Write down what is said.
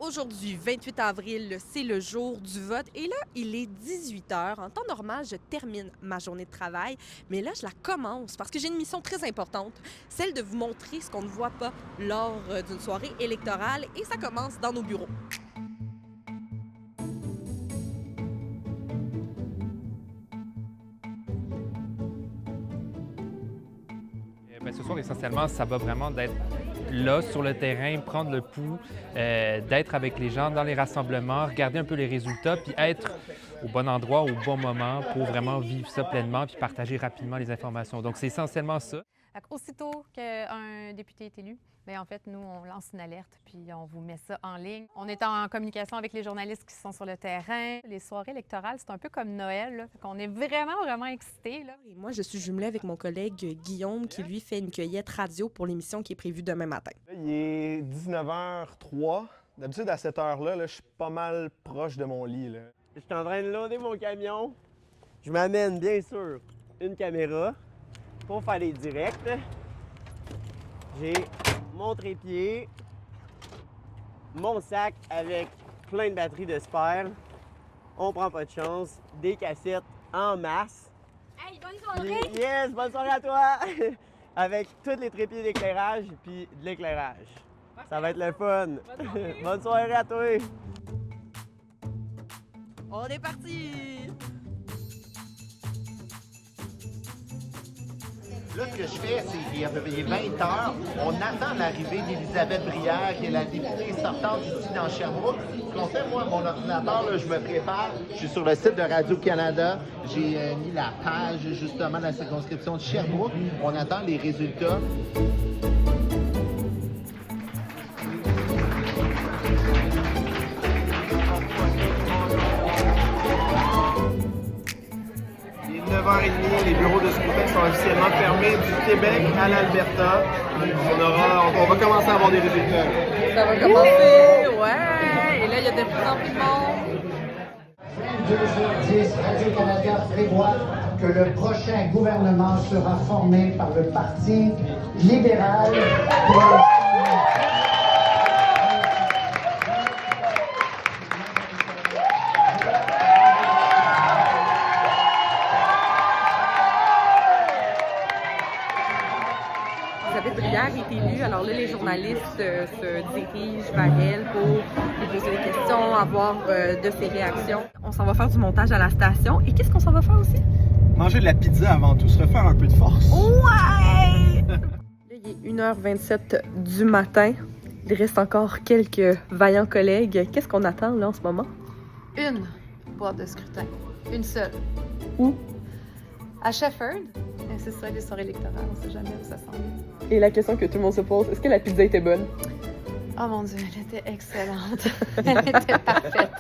Aujourd'hui, 28 avril, c'est le jour du vote. Et là, il est 18 h. En temps normal, je termine ma journée de travail. Mais là, je la commence parce que j'ai une mission très importante, celle de vous montrer ce qu'on ne voit pas lors d'une soirée électorale. Et ça commence dans nos bureaux. Ce soir, essentiellement, ça va vraiment d'être là, sur le terrain, prendre le pouls, d'être avec les gens dans les rassemblements, regarder un peu les résultats, puis être au bon endroit, au bon moment pour vraiment vivre ça pleinement puis partager rapidement les informations. Donc, c'est essentiellement ça. Aussitôt qu'un député est élu, bien, en fait, nous, on lance une alerte puis on vous met ça en ligne. On est en communication avec les journalistes qui sont sur le terrain. Les soirées électorales, c'est un peu comme Noël, là. Fait qu'on est vraiment excités, là. Et moi, je suis jumelée avec mon collègue Guillaume qui, lui, fait une cueillette radio pour l'émission qui est prévue demain matin. Il est 19h03. D'habitude, à cette heure-là, je suis pas mal proche de mon lit, là. Je suis en train de loader mon camion. Je m'amène, bien sûr, une caméra pour faire des directs. J'ai mon trépied, mon sac avec plein de batteries de spare. On prend pas de chance. Des cassettes en masse. Hey, bonne soirée! Puis, yes, bonne soirée à toi! Avec tous les trépieds d'éclairage puis de l'éclairage. Ça va être le fun. Bonne soirée à toi! On est parti! Là, ce que je fais, c'est qu'il est 20 h. On attend l'arrivée d'Élisabeth Brière, qui est la députée sortante ici dans Sherbrooke. Ce qu'on fait, moi, mon ordinateur, là, je me prépare. Je suis sur le site de Radio-Canada. J'ai mis la page, justement, de la circonscription de Sherbrooke. On attend les résultats. Il est 9h30, les bureaux de scrutin sont officiellement fermés du Québec à l'Alberta. On va commencer à avoir des résultats. Ça va commencer, ouais! Et là, il y a de plus en plus de monde. 22h10, Radio-Canada prévoit que le prochain gouvernement sera formé par le Parti libéral. Elisabeth Brière est élue. Alors là, les journalistes se dirigent vers elle pour lui poser des questions, avoir de ses réactions. On s'en va faire du montage à la station. Et qu'est-ce qu'on s'en va faire aussi? Manger de la pizza avant tout, se refaire un peu de force. Ouais! Là, il est 1h27 du matin. Il reste encore quelques vaillants collègues. Qu'est-ce qu'on attend là en ce moment? Une boîte de scrutin. Une seule. Où? À Shefford. C'est ça, les soirées électorales. On sait jamais où ça s'en va. Et la question que tout le monde se pose, est-ce que la pizza était bonne? Oh mon Dieu, elle était excellente. Elle était parfaite.